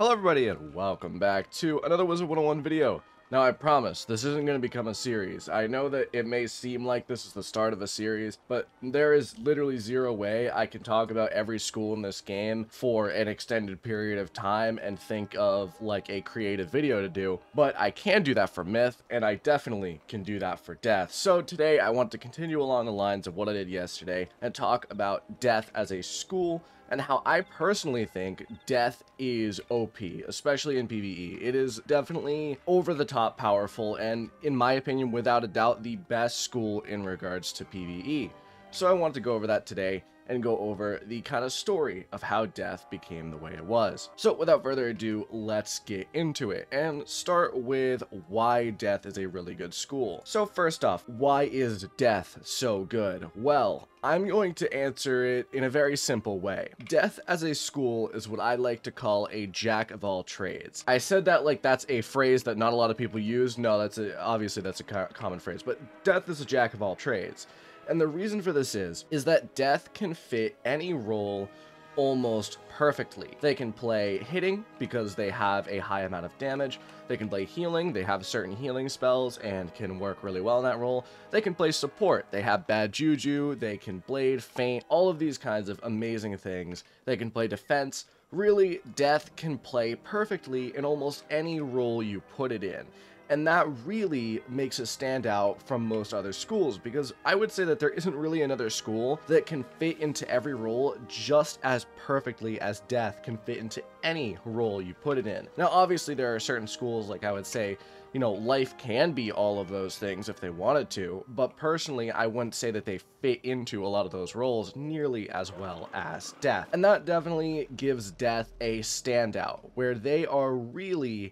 Hello everybody and welcome back to another Wizard101 video. Now I promise, this isn't going to become a series. I know that it may seem like this is the start of a series, but there is literally zero way I can talk about every school in this game for an extended period of time and think of like a creative video to do. But I can do that for Myth, and I definitely can do that for Death. So today I want to continue along the lines of what I did yesterday and talk about Death as a school and how I personally think Death is OP, especially in PvE. It is definitely over the top powerful and, in my opinion, without a doubt, the best school in regards to PvE. So I want to go over that today and go over the kind of story of how Death became the way it was. So without further ado, let's get into it and start with why Death is a really good school. So first off, why is Death so good? Well, I'm going to answer it in a very simple way. Death as a school is what I like to call a jack of all trades. I said that like that's a phrase that not a lot of people use. No, obviously that's a common phrase, but Death is a jack of all trades. And the reason for this is that Death can fit any role almost perfectly. They can play hitting because they have a high amount of damage. They can play healing. They have certain healing spells and can work really well in that role. They can play support. They have bad juju. They can blade, feint, all of these kinds of amazing things. They can play defense. Really, Death can play perfectly in almost any role you put it in. And that really makes it stand out from most other schools, because I would say that there isn't really another school that can fit into every role just as perfectly as Death can fit into any role you put it in. Now, obviously, there are certain schools, like I would say, you know, Life can be all of those things if they wanted to, but personally, I wouldn't say that they fit into a lot of those roles nearly as well as Death. And that definitely gives Death a standout, where they are really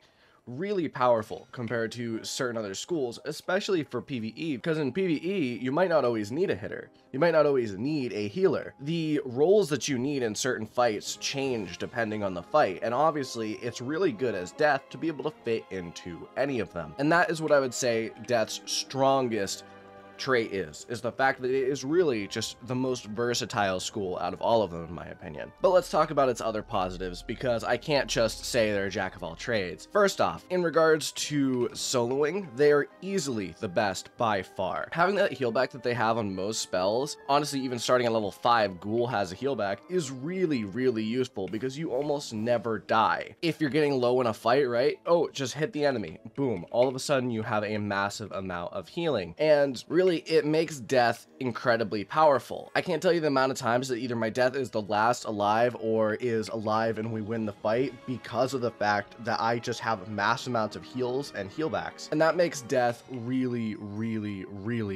powerful compared to certain other schools, especially for PvE, because in PvE, you might not always need a hitter. You might not always need a healer. The roles that you need in certain fights change depending on the fight, and obviously, it's really good as Death to be able to fit into any of them. And that is what I would say Death's strongest trait is the fact that it is really just the most versatile school out of all of them, in my opinion. But let's talk about its other positives, because I can't just say they're a jack of all trades. First off, in regards to soloing, they are easily the best by far. Having that healback that they have on most spells, honestly, even starting at level 5, Ghoul has a healback, is really useful because you almost never die. If you're getting low in a fight, right? Oh, just hit the enemy. Boom. All of a sudden, you have a massive amount of healing. And really, it makes Death incredibly powerful. I can't tell you the amount of times that either my Death is the last alive or is alive and we win the fight because of the fact that I just have mass amounts of heals and healbacks. And that makes Death really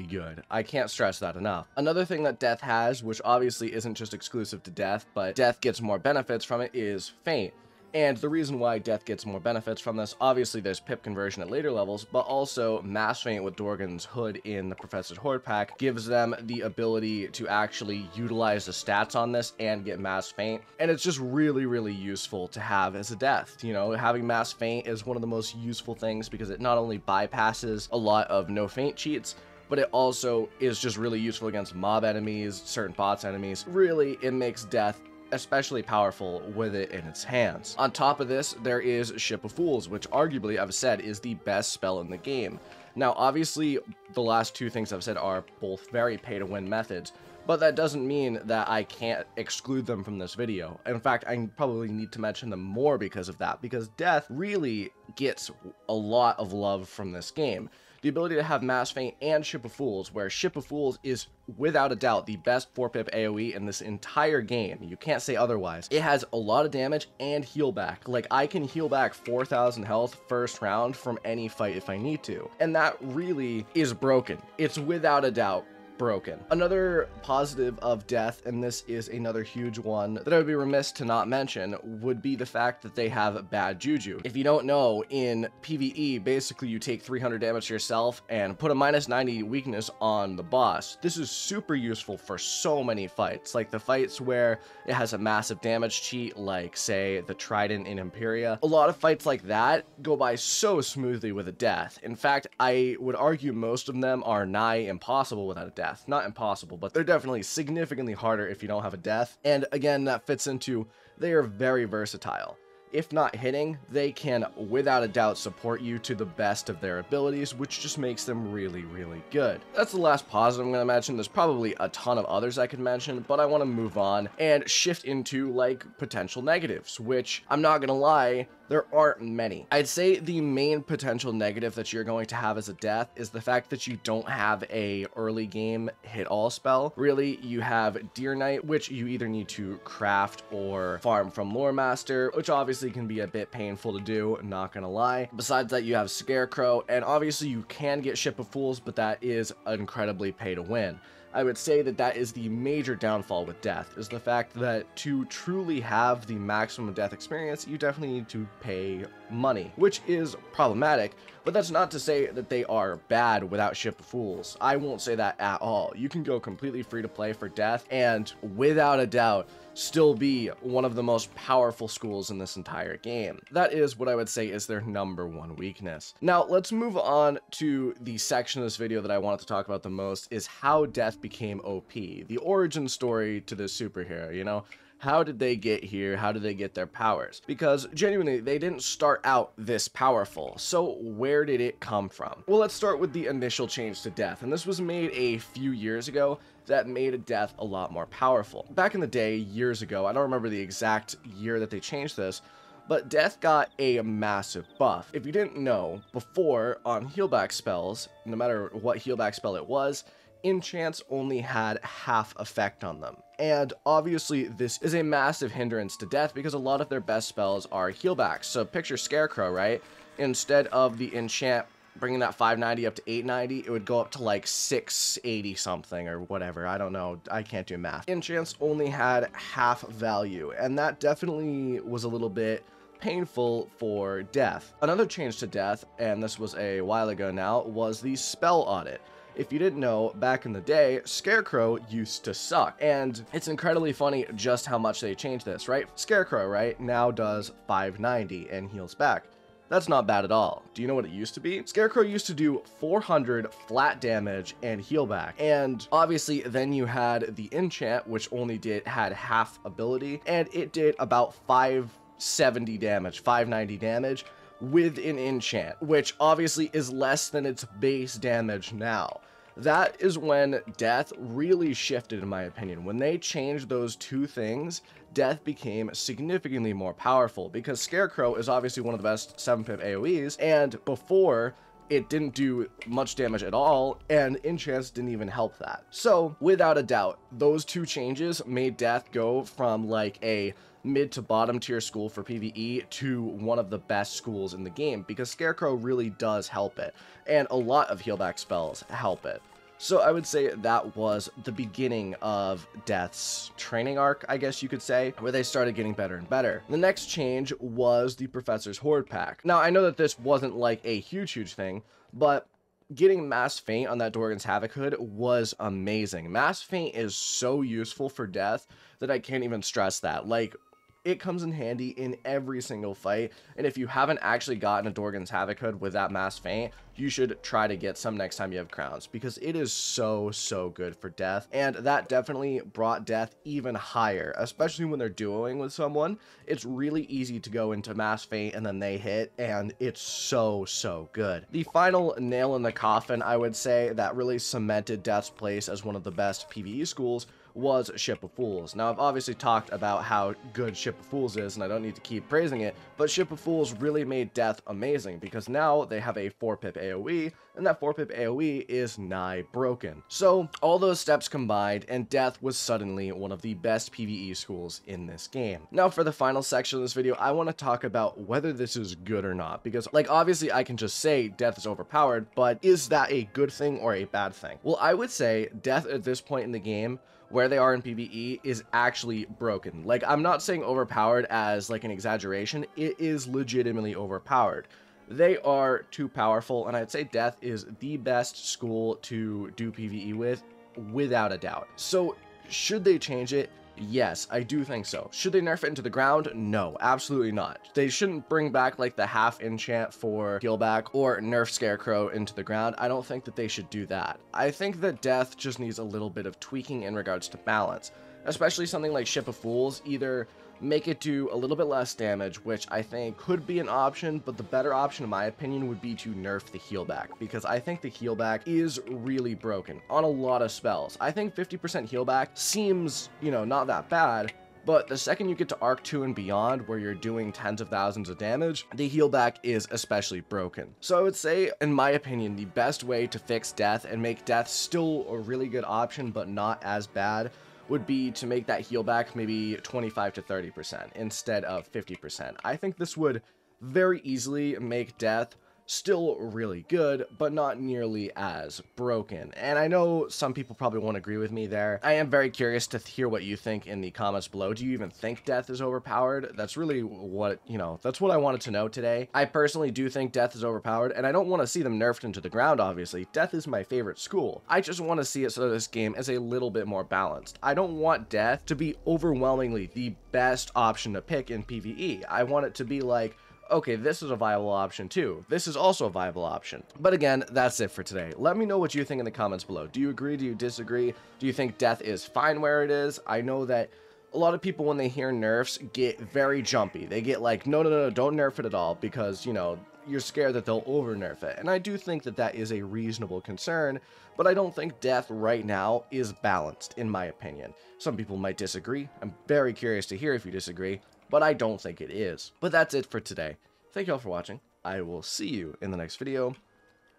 good. I can't stress that enough. Another thing that Death has, which obviously isn't just exclusive to Death, but Death gets more benefits from it, is Feint. And the reason why Death gets more benefits from this, obviously there's pip conversion at later levels, but also Mass Feint with Dorgan's Hood in the Professor's Horde pack gives them the ability to actually utilize the stats on this and get Mass Feint. And it's just really useful to have as a Death. You know, having Mass Feint is one of the most useful things because it not only bypasses a lot of no feint cheats, but it also is just really useful against mob enemies, certain bots enemies. Really, it makes Death especially powerful with it in its hands. On top of this, there is Ship of Fools, which arguably I've said is the best spell in the game. Now, obviously, the last two things I've said are both very pay-to-win methods, but that doesn't mean that I can't exclude them from this video. In fact, I probably need to mention them more because of that, because Death really gets a lot of love from this game. The ability to have Mass Feint and Ship of Fools, where Ship of Fools is without a doubt the best 4-pip AoE in this entire game. You can't say otherwise. It has a lot of damage and heal back. Like, I can heal back 4,000 health first round from any fight if I need to. And that really is broken. It's without a doubt broken. Another positive of Death, and this is another huge one that I would be remiss to not mention, would be the fact that they have bad juju. If you don't know, in PvE, basically you take 300 damage to yourself and put a -90 weakness on the boss. This is super useful for so many fights, like the fights where it has a massive damage cheat, like say the Trident in Imperia. A lot of fights like that go by so smoothly with a Death. In fact, I would argue most of them are nigh impossible without a Death. Not impossible, but they're definitely significantly harder if you don't have a Death. And again, that fits into they are very versatile. if not hitting, they can without a doubt support you to the best of their abilities, which just makes them really, really good. That's the last positive I'm going to mention. There's probably a ton of others I could mention, but I want to move on and shift into like potential negatives, which I'm not going to lie, there aren't many. I'd say the main potential negative that you're going to have as a death is the fact that you don't have a early game hit all spell. Really, you have Deer Knight, which you either need to craft or farm from Lore Master, which obviously can be a bit painful to do, not gonna lie. Besides that, you have Scarecrow, and obviously you can get Ship of Fools, but that is incredibly pay to win. I would say that that is the major downfall with death, is the fact that to truly have the maximum death experience, you definitely need to pay money, which is problematic, but that's not to say that they are bad without Ship of Fools. I won't say that at all. You can go completely free to play for death, and without a doubt, still be one of the most powerful schools in this entire game. That is what I would say is their #1 weakness. Now, let's move on to the section of this video that I wanted to talk about the most, is how death became OP. The origin story to this superhero, you know? How did they get here? How did they get their powers? Because genuinely, they didn't start out this powerful. So where did it come from? Well, let's start with the initial change to death. And this was made a few years ago that made death a lot more powerful. Back in the day, years ago, I don't remember the exact year that they changed this, but death got a massive buff. If you didn't know, before on healback spells, no matter what healback spell it was, enchants only had half effect on them. And obviously this is a massive hindrance to death because a lot of their best spells are healbacks. So picture Scarecrow, right? Instead of the enchant bringing that 590 up to 890, it would go up to like 680 something or whatever. I don't know. I can't do math. Enchants only had half value, and that definitely was a little bit painful for death. Another change to death, and this was a while ago now, was the spell audit. If you didn't know, back in the day, Scarecrow used to suck. And it's incredibly funny just how much they changed this, right? Scarecrow, right, now does 590 and heals back. That's not bad at all. Do you know what it used to be? Scarecrow used to do 400 flat damage and heal back. And obviously then you had the enchant, which only had half ability, and it did about 570 damage, 590 damage, with an enchant, which obviously is less than its base damage now. That is when death really shifted, in my opinion. When they changed those two things, death became significantly more powerful, because Scarecrow is obviously one of the best 7-pip AoEs, and before, it didn't do much damage at all, and enchants didn't even help that. So, without a doubt, those two changes made death go from like a mid to bottom tier school for PvE to one of the best schools in the game, because Scarecrow really does help it, and a lot of healback spells help it. So I would say that was the beginning of Death's training arc, I guess you could say, where they started getting better and better. The next change was the Professor's Horde pack. Now, I know that this wasn't like a huge thing, but getting Mass Feint on that Dorgan's Havoc hood was amazing. Mass Feint is so useful for Death that I can't even stress that. Like, it comes in handy in every single fight, and if you haven't actually gotten a Dorgan's Havoc hood with that Mass Feint, you should try to get some next time you have crowns, because it is so good for Death, and that definitely brought Death even higher, especially when they're duoing with someone. It's really easy to go into Mass Feint and then they hit, and it's so good. The final nail in the coffin, I would say, that really cemented Death's place as one of the best PvE schools was Ship of Fools. Now, I've obviously talked about how good Ship of Fools is, and I don't need to keep praising it, but Ship of Fools really made Death amazing, because now they have a 4-pip AoE, and that 4-pip AoE is nigh broken. So, all those steps combined, and Death was suddenly one of the best PvE schools in this game. Now, for the final section of this video, I want to talk about whether this is good or not, because, like, obviously I can just say Death is overpowered, but is that a good thing or a bad thing? Well, I would say Death at this point in the game, where they are in PvE, is actually broken. Like, I'm not saying overpowered as like an exaggeration, it is legitimately overpowered. They are too powerful, and I'd say Death is the best school to do PvE with, without a doubt. So, should they change it? Yes, I do think so. Should they nerf it into the ground? No, absolutely not. They shouldn't bring back like the half enchant for healback or nerf Scarecrow into the ground. I don't think that they should do that. I think that Death just needs a little bit of tweaking in regards to balance, especially something like Ship of Fools. Either make it do a little bit less damage, which I think could be an option, but the better option in my opinion would be to nerf the heal back, because I think the heal back is really broken on a lot of spells. I think 50% heal back seems, you know, not that bad, but the second you get to Arc 2 and beyond, where you're doing tens of thousands of damage, the heal back is especially broken. So I would say, in my opinion, the best way to fix death and make death still a really good option, but not as bad, would be to make that heal back maybe 25 to 30% instead of 50%. I think this would very easily make death still really good, but not nearly as broken. And I know some people probably won't agree with me there. I am very curious to hear what you think in the comments below. Do you even think death is overpowered? That's really what, you know, that's what I wanted to know today. I personally do think death is overpowered, and I don't want to see them nerfed into the ground, obviously. Death is my favorite school. I just want to see it so that this game is a little bit more balanced. I don't want death to be overwhelmingly the best option to pick in PvE. I want it to be like, okay, this is a viable option too. This is also a viable option. But again, that's it for today. Let me know what you think in the comments below. Do you agree? Do you disagree? Do you think death is fine where it is? I know that a lot of people, when they hear nerfs, get very jumpy. They get like, no, no, no, don't nerf it at all, because, you know, you're scared that they'll over nerf it. And I do think that that is a reasonable concern, but I don't think death right now is balanced, in my opinion. Some people might disagree. I'm very curious to hear if you disagree, but I don't think it is. But that's it for today. Thank you all for watching. I will see you in the next video.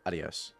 Adios.